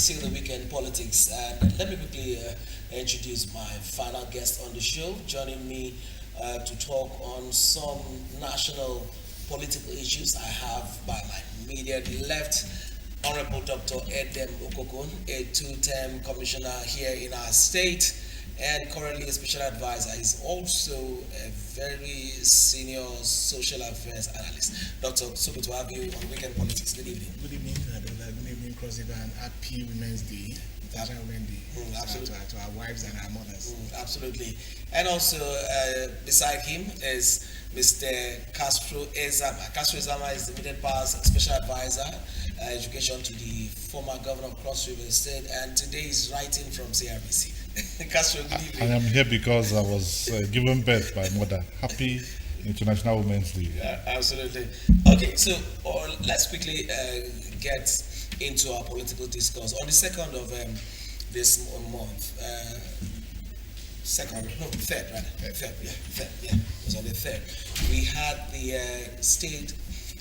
still the weekend politics, and let me quickly introduce my final guest on the show. Joining me to talk on some national political issues, I have by my immediate left Honorable Dr. Edem Okokon, a two-term commissioner here in our state and currently a special advisor. He's also a very senior social affairs analyst. Doctor, so good to have you on Weekend Politics. Good evening. Good evening, Adola. Good evening, Cross River, and happy Women's Day. International Women's Day. Absolutely. To our wives and our mothers. Absolutely. And also beside him is Mr. Castro Ezama. Castro Ezama is the Immediate Powers Special Advisor, Education to the former governor of Cross River State, and today he's writing from CRBC. Castro, good evening. I am here because I was given birth by mother. Happy International Women's Day. Absolutely. Okay, so let's quickly get into our political discourse. On the 2nd of this month, third, it was on the 3rd. We had the state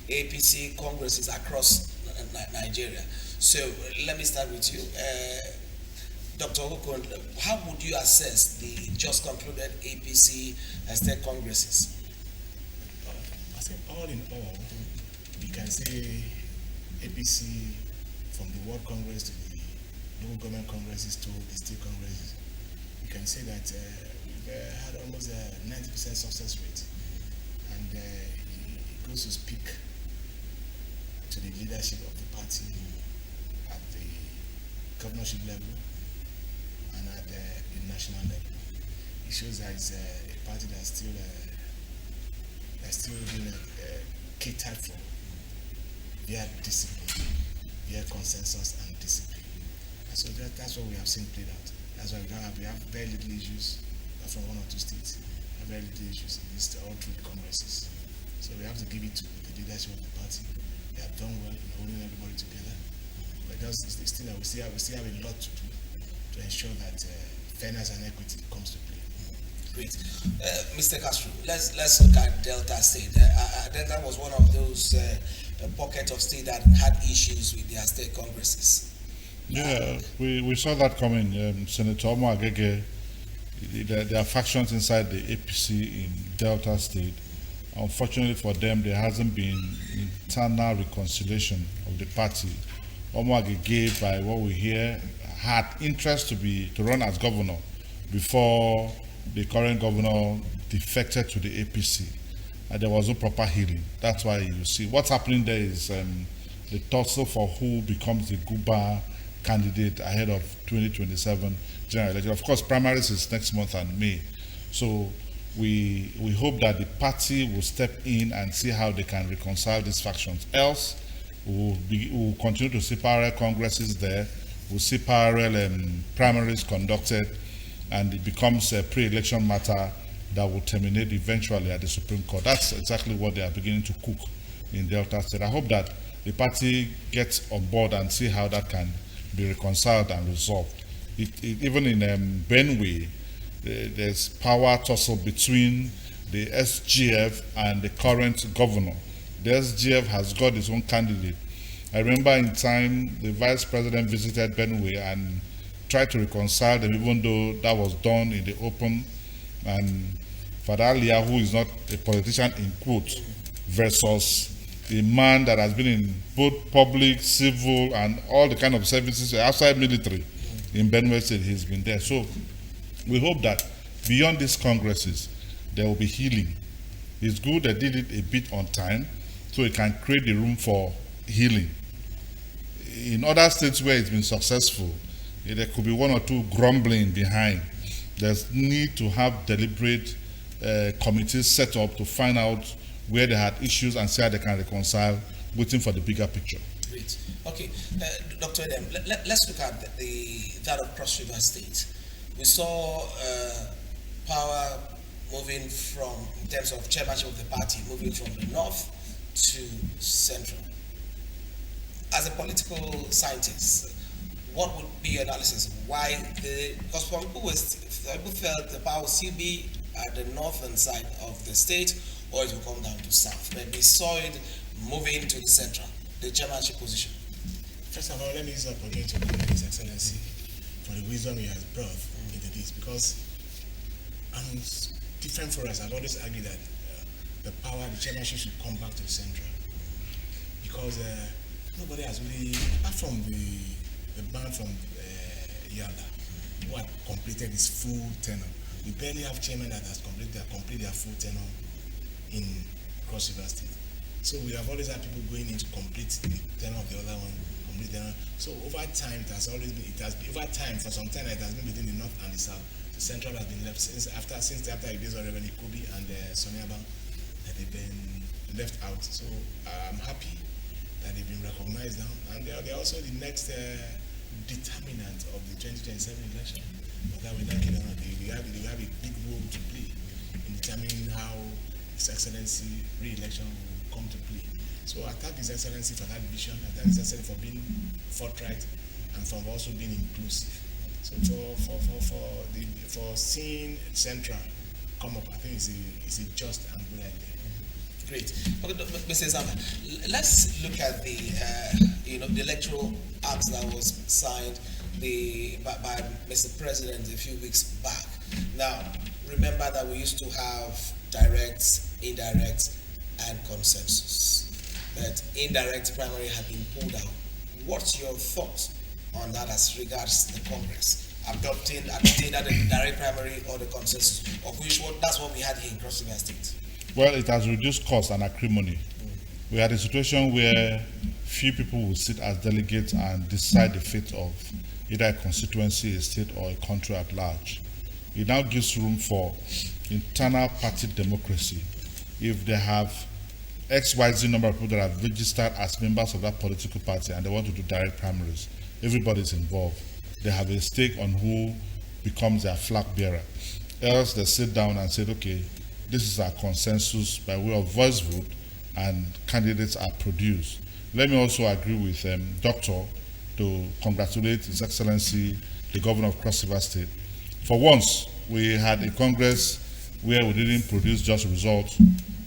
APC congresses across Nigeria. So let me start with you. Dr. Okon, how would you assess the just concluded APC state congresses? I think all in all, you can say APC from the World Congress to the local government congresses to the state congresses, you can say that we've had almost a 90% success rate. And it goes to speak to the leadership of the party at the governorship level and at the national level. It shows that it's a party that's still being catered for via discipline, via consensus and discipline. And so that's what we have seen played out. That's why we have very little issues from one or two states. We have very little issues in this all through the congresses. So we have to give it to the leadership of the party. They have done well in holding everybody together. But we still have a lot to do to ensure that fairness and equity comes to play. Great. Mr. Castro, let's look at Delta State. Delta was one of those pockets of state that had issues with their state congresses. Yeah, we saw that coming. Senator Omo Agege, there are factions inside the APC in Delta State. Unfortunately for them, there hasn't been internal reconciliation of the party. Omo Agege, by what we hear, had interest to run as governor before the current governor defected to the APC, and there was no proper healing. That's why you see what's happening there is the tussle for who becomes the Guba candidate ahead of 2027 general election. Of course, primaries is next month and May, so we hope that the party will step in and see how they can reconcile these factions. Else, we'll continue to see parallel congresses there. We'll see parallel primaries conducted, and it becomes a pre-election matter that will terminate eventually at the Supreme Court. That's exactly what they are beginning to cook in Delta State. I hope that the party gets on board and see how that can be reconciled and resolved. Even in Benue, there's power tussle between the SGF and the current governor. The SGF has got its own candidate. I remember in time the vice president visited Benue and tried to reconcile them, even though that was done in the open. And Fadalia, who is not a politician in quotes, versus a man that has been in both public, civil, and all the kind of services outside military in Benue State, he's been there. So we hope that beyond these congresses, there will be healing. It's good they did it a bit on time, so it can create the room for healing. In other states where it's been successful, there could be one or two grumbling behind. There's need to have deliberate committees set up to find out where they had issues and see how they can reconcile, waiting for the bigger picture. Great. Okay, Dr. Edem, let's look at that of Cross River State. We saw power moving from, in terms of chairmanship of the party, moving from the north to central. As a political scientist, what would be your analysis? Why because some people felt the power will still be at the northern side of the state, or it will come down to south. But we saw it moving to the central, the chairmanship position. First of all, let me use the opportunity to commend His Excellency for the wisdom he has brought into this, because different for us, I've always argued that the chairmanship should come back to the central, because nobody has really, apart from the man from Yala, who had completed his full tenure. We barely have chairman that has completed their full tenure in Cross River State. So we have always had people going in to complete the tenure of the other one. So over time, for some time, it has been between the north and the south. The central has been left since after the days of Reverend Ikobi and Sonny Abang, that they've been left out. So I'm happy that they've been recognized now, and they're also the next determinant of the 2027 election. But that we not get on, they have a big role to play in determining how His Excellency re-election will come to play. So I thank His Excellency for that vision. I thank His Excellency for being forthright and for also being inclusive. So for seeing Central come up, I think it's a just and good idea. Great. Okay, Mr. Zama, let's look at the electoral act that was signed by Mr. President a few weeks back. Now, remember that we used to have direct, indirect, and consensus. That indirect primary had been pulled out. What's your thoughts on that as regards the Congress adopting either the direct primary or the consensus, of which that's what we had here in Cross River State? Well, it has reduced cost and acrimony. We had a situation where few people will sit as delegates and decide the fate of either a constituency, a state, or a country at large. It now gives room for internal party democracy. If they have XYZ number of people that have registered as members of that political party and they want to do direct primaries, everybody's involved. They have a stake on who becomes their flag bearer. Else they sit down and say, okay, this is our consensus by way of voice vote, and candidates are produced. Let me also agree with Doctor to congratulate His Excellency, the Governor of Cross River State. For once, we had a Congress where we didn't produce just results.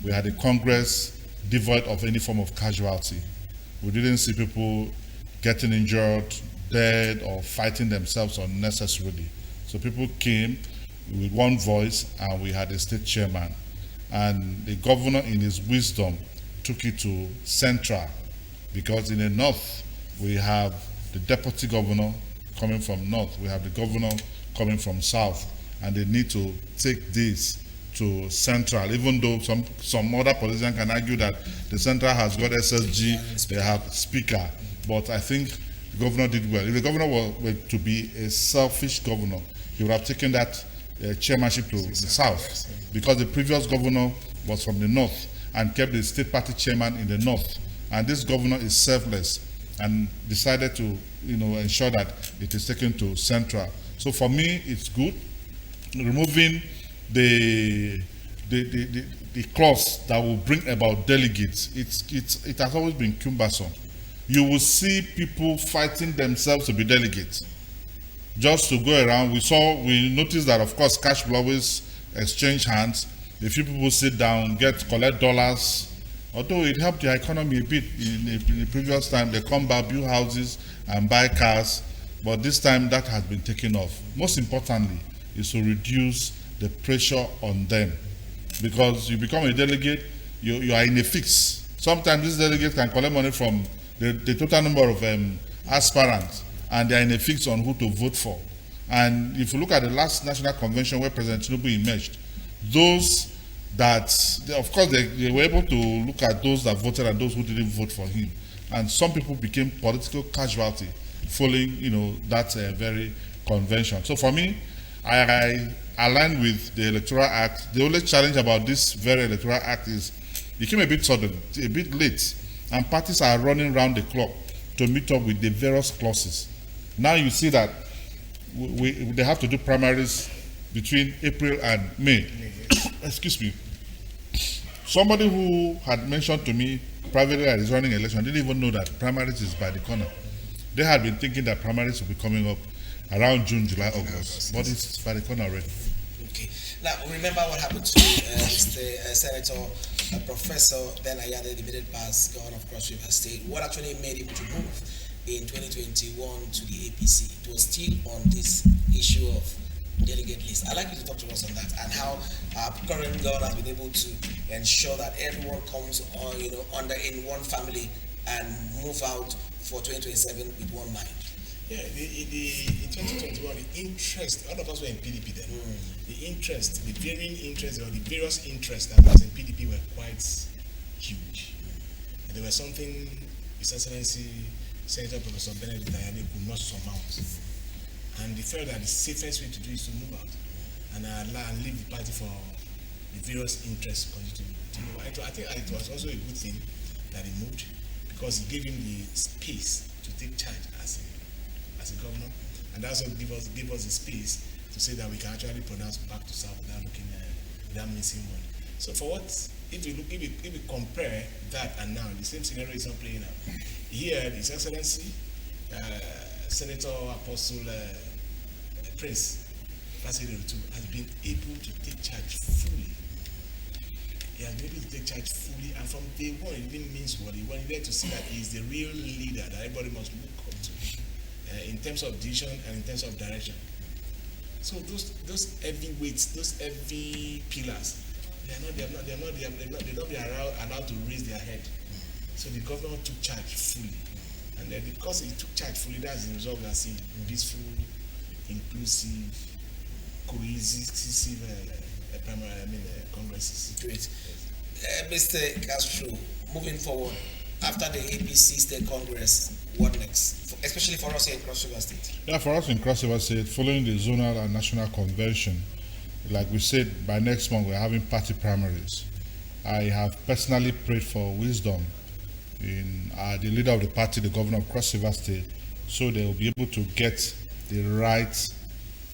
We had a Congress devoid of any form of casualty. We didn't see people getting injured, dead, or fighting themselves unnecessarily. So people came with one voice, and we had a state chairman. And the governor, in his wisdom, took it to central, because in the north, we have the deputy governor coming from north, we have the governor coming from south, and they need to take this to central, even though some other politicians can argue that the central has got SSG, they have speaker, but I think the governor did well. If the governor were to be a selfish governor, he would have taken that chairmanship to the south, because the previous governor was from the north and kept the state party chairman in the north, and this governor is selfless and decided to ensure that it is taken to central. So for me, it's good. Removing the clause that will bring about delegates, it has always been cumbersome. You will see people fighting themselves to be delegates, just to go around. We noticed that, of course, cash will always exchange hands. A few people sit down, collect dollars. Although it helped the economy a bit in the previous time, they come back, build houses, and buy cars. But this time, that has been taken off. Most importantly, is to reduce the pressure on them, because you become a delegate, you are in a fix. Sometimes these delegates can collect money from the total number of aspirants, and they are in a fix on who to vote for. And if you look at the last national convention where President Tinubu emerged, those that, of course, they were able to look at those that voted and those who didn't vote for him. And some people became political casualty following, that very convention. So for me, I align with the Electoral Act. The only challenge about this very Electoral Act is it came a bit sudden, a bit late, and parties are running around the clock to meet up with the various clauses. Now you see that they have to do primaries between April and May. Excuse me. Somebody who had mentioned to me privately that is running an election didn't even know that primaries is by the corner. They had been thinking that primaries will be coming up around June, July, August, but it's by the corner already. Okay. Now, remember what happened to Senator Professor Ben Ayade, the immediate past governor of Cross River State. What actually made him to move? in 2021 to the APC. It was still on this issue of delegate list. I'd like you to talk to us on that and how our current government has been able to ensure that everyone comes on, under in one family and move out for 2027 with one mind. Yeah, in 2021, the interest, all of us were in PDP then. The varying interest, or the various interests that was in PDP were quite huge. And there was something His Excellency Senator Professor Benedict Ayade could not surmount. And he felt that the safest way to do is to move out and leave the party for the various interests to continue to move. I think it was also a good thing that he moved, because it gave him the space to take charge as a governor, and that's what gave us the space to say that we can actually pronounce back to south without missing one. So for what, if we compare that and now, the same scenario is not playing out. Here, His Excellency Senator Apostle Prince Fasile too has been able to take charge fully. He has been able to take charge fully, and from day one, it didn't mean what he wanted there to see that he is the real leader that everybody must look up to, in terms of vision and in terms of direction. So those heavy weights, those heavy pillars, they're not allowed to raise their head. So the governor took charge fully, and then because he took charge fully, that's the result we are seeing: peaceful, inclusive, cohesive congresses. Great. Mr. Castro, moving forward, after the APC State Congress, what next? Especially for us here in Cross River State. Yeah, for us in Cross River State, following the zonal and national convention, like we said, by next month we're having party primaries. I have personally prayed for wisdom in the leader of the party, the governor of Cross River State, so they will be able to get the right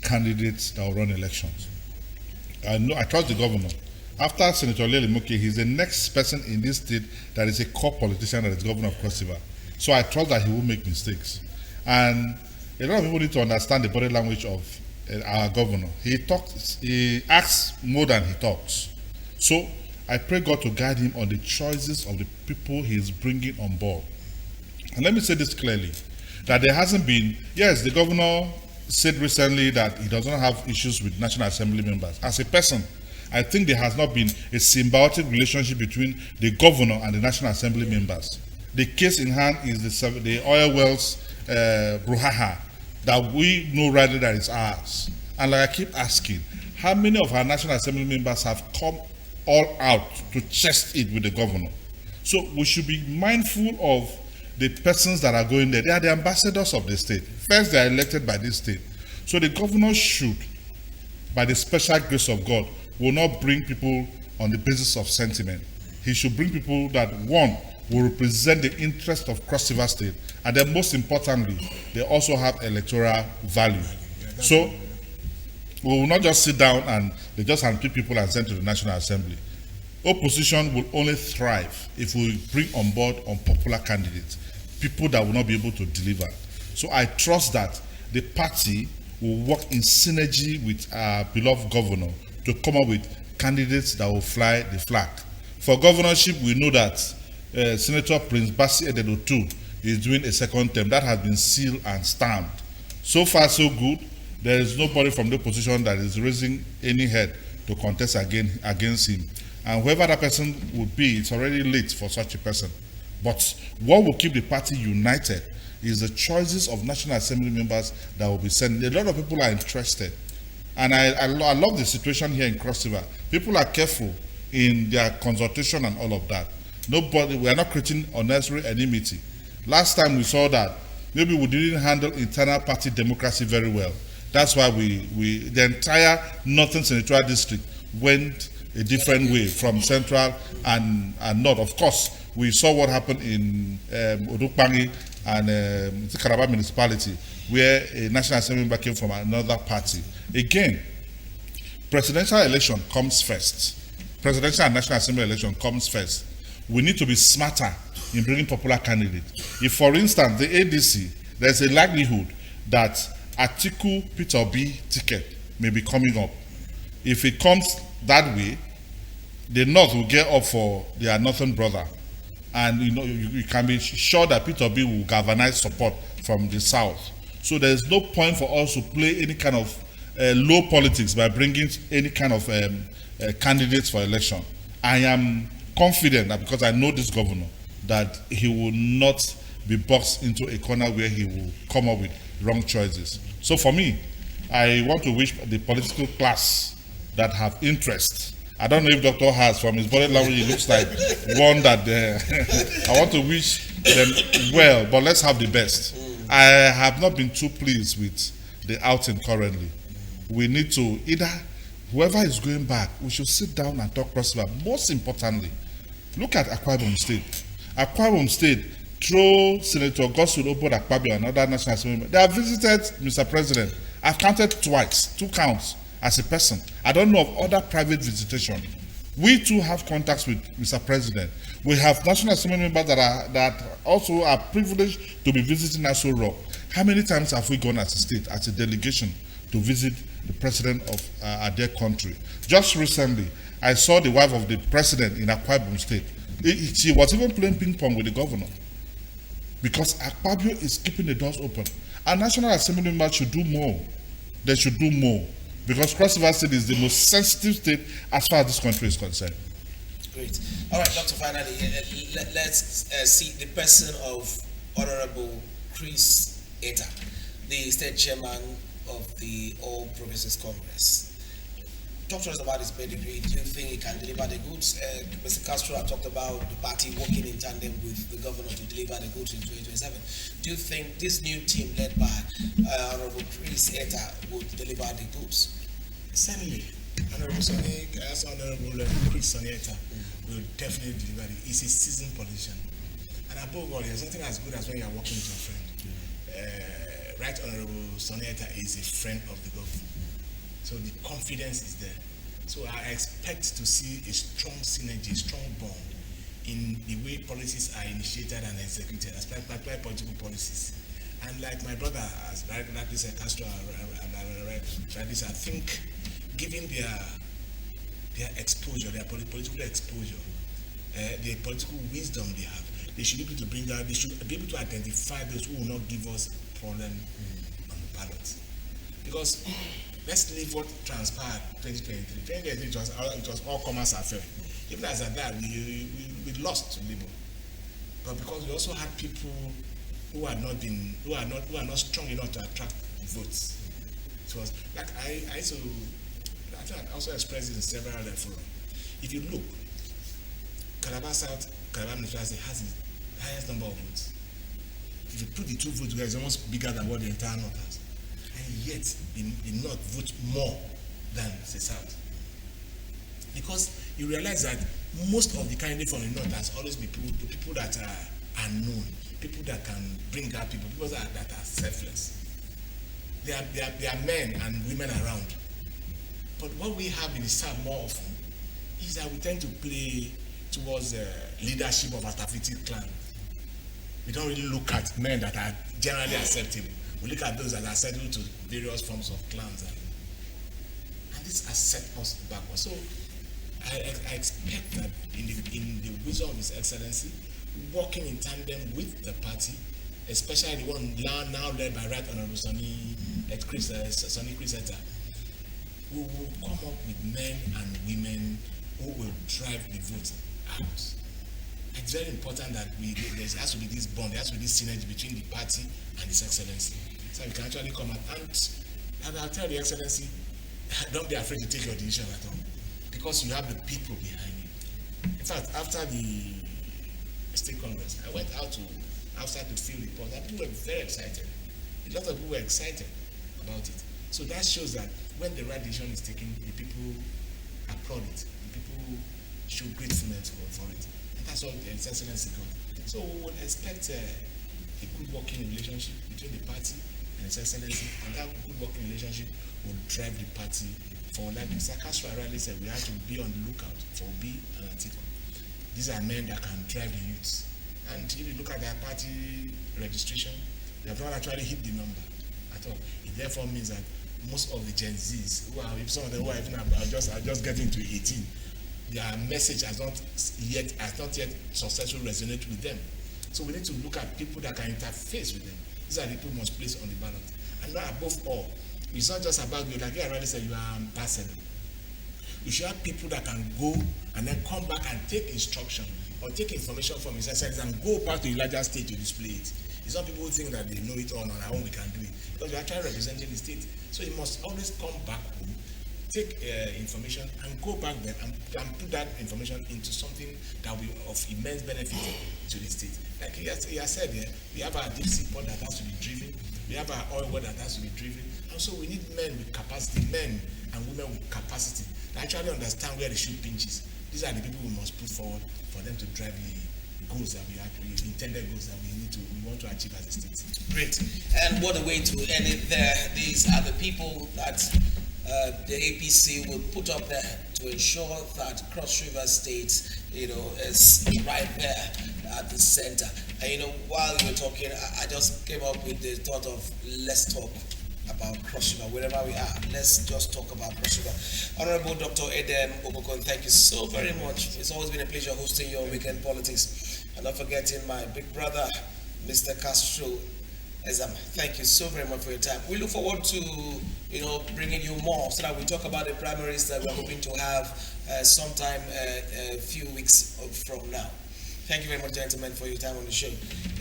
candidates that will run elections. I trust the governor. After Senator Lele Moke, he's the next person in this state that is a core politician that is governor of Cross River. So I trust that he will make mistakes. And a lot of people need to understand the body language of our governor. He acts more than he talks. So I pray God to guide him on the choices of the people he is bringing on board. And let me say this clearly, that there hasn't been, yes, the governor said recently that he does not have issues with National Assembly members. As a person, I think there has not been a symbiotic relationship between the governor and the National Assembly members. The case in hand is the oil wells, Bruhaha, that we know rightly that it's ours. And like I keep asking, how many of our National Assembly members have come all out to chest it with the governor? So we should be mindful of the persons that are going there. They are the ambassadors of the state. First, they are elected by this state. So the governor should, by the special grace of God, will not bring people on the basis of sentiment. He should bring people that, one, will represent the interest of Cross River State, and then most importantly, they also have electoral value. So we will not just sit down and they just handpick people and send to the National Assembly. Opposition will only thrive if we bring on board unpopular candidates, people that will not be able to deliver. So I trust that the party will work in synergy with our beloved governor to come up with candidates that will fly the flag. For governorship, we know that Senator Prince Bassey Ededotu is doing a second term. That has been sealed and stamped. So far, so good. There is nobody from the opposition that is raising any head to contest against him. And whoever that person would be, it's already late for such a person. But what will keep the party united is the choices of National Assembly members that will be sent. A lot of people are interested. And I love the situation here in Cross River. People are careful in their consultation and all of that. We are not creating unnecessary enmity. Last time we saw that maybe we didn't handle internal party democracy very well. That's why the entire Northern Senatorial District went a different way from central and north. Of course, we saw what happened in Odukbangi and Calabar municipality, where a National Assembly member came from another party. Again, presidential election comes first. Presidential and National Assembly election comes first. We need to be smarter in bringing popular candidates. If, for instance, the ADC, there's a likelihood that Atiku Peter Obi ticket may be coming up. If it comes that way, the North will get up for their northern brother. And you can be sure that Peter Obi will galvanize support from the south. So there is no point for us to play any kind of low politics by bringing any kind of candidates for election. I am confident that because I know this governor, that he will not be boxed into a corner where he will come up with wrong choices. So for me, I want to wish the political class that have interest. I don't know if Dr. has, from his body language, it looks like one that I want to wish them well, but let's have the best. I have not been too pleased with the outing currently. We need to either, whoever is going back, we should sit down and talk crossover. Most importantly, look at Akwa Ibom State. Akwa Ibom State, through Senator Godswill Obod Akpabio and other national assembly, they have visited Mr. President. I've counted twice, 2 counts as a person. I don't know of other private visitation. We too have contacts with Mr. President. We have National Assembly members that also are privileged to be visiting Aso Rock. How many times have we gone as a state, as a delegation, to visit the president of their country? Just recently, I saw the wife of the president in Akwa Ibom State. She was even playing ping pong with the governor, because Akpabio is keeping the doors open. Our National Assembly members should do more. They should do more, because Cross River State is the most sensitive state as far as this country is concerned. Great. All right, Dr. Finally, let's see the person of Honorable Chris Etta, the state chairman of the All Progressives Congress. Talk to us about his pedigree. Do you think he can deliver the goods? Mr. Castro had talked about the party working in tandem with the governor to deliver the goods in 2027. Do you think this new team led by Honorable Chris Etta would deliver the goods? Certainly. Honorable Sonny, as Honorable Chris Etta will definitely deliver it. He's a seasoned politician. And above all, there's nothing as good as when you're working with your friend. Right Honorable Sonny Etta is a friend of the government. So the confidence is there. So I expect to see a strong synergy, a strong bond in the way policies are initiated and executed, especially political policies. And like my brother, as rightly said, Castro and I think given their exposure, their political exposure, the political wisdom they have, they should be able to bring out, they should be able to identify those who will not give us problem on the ballot. Because let's leave what transpired 2023. 2023 it was all commerce affair. Even as at that, we lost to Labour. But because we also had people who are not strong enough to attract votes. It was like I also expressed it in several forums. If you look, Calabar South, Calabar Municipality has the highest number of votes. If you put the 2 votes together, it's almost bigger than what the entire North has. And yet, the North vote more than the South. Because you realize that most of the candidates from the North has always been people that are known, people that can bring out people that are selfless. There are men and women around. But what we have in the South more often is that we tend to play towards leadership of Atafiti clan. We don't really look at men that are generally acceptable. We look at those that are settled to various forms of clans, and this has set us backwards. So I expect that in the wisdom of His Excellency, working in tandem with the party, especially the one now led by Right Honorable Sonny Chris Etta, we will come up with men and women who will drive the vote out. It's very important that there has to be this bond, there has to be this synergy between the party and His Excellency. So we can actually come out. And I'll tell the Excellency, don't be afraid to take your decision at all. Because you have the people behind you. In fact, after the State Congress, I went outside to field reports, and people were very excited. A lot of people were excited about it. So that shows that when the right decision is taken, the people applaud it. The people show gratefulness for it. And that's what His Excellency got. So we would expect a good working relationship between the party and His Excellency, and that good working relationship will drive the party forward. Like Mr. Castro rightly said, we have to be on the lookout for Obi and Atiku. These are men that can drive the youths. And if you look at their party registration, they have not actually hit the number at all. It therefore means that most of the Gen Zs, some of them who are just getting to 18, their message has not yet successfully resonated with them. So we need to look at people that can interface with them. These are the people we must place on the ballot. And not above all, it's not just about you. Like I already said, you are ambassador. You should have people that can go and then come back and take instruction or take information from his exercise and go back to the larger state to display it. It's not people who think that they know it all on our own, we can do it. Because you're actually representing the state. So you must always come back home, take information and go back there and put that information into something that will be of immense benefit to the state. Like he has said here, we have our deep sea port that has to be driven, we have our oil well that has to be driven, and so we need men with capacity, men and women with capacity that actually understand where the shoe pinches. These are the people we must put forward for them to drive the goals that we actually, the intended goals that we want to achieve as a state. Great. And what a way to end it there. These are the people that the APC will put up there to ensure that Cross River State, is right there at the center. And while you were talking, I just came up with the thought of let's talk about Cross River, wherever we are. Let's just talk about Cross River. Honorable Dr. Eden Obokon, thank you so very much. It's always been a pleasure hosting you on Weekend Politics. And not forgetting my big brother, Mr. Castro Ezama. Thank you so very much for your time. We look forward to, bringing you more so that we talk about the primaries that we're hoping to have sometime a few weeks from now. Thank you very much, gentlemen, for your time on the show.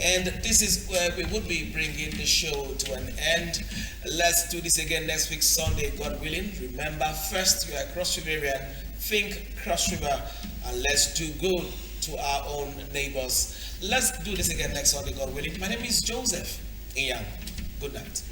And this is where we would be bringing the show to an end. Let's do this again next week, Sunday, God willing. Remember, first, you are a Cross Riverian. Think Cross River, and let's do good to our own neighbors. Let's do this again next Sunday, God willing. My name is Joseph Iyan. Good night.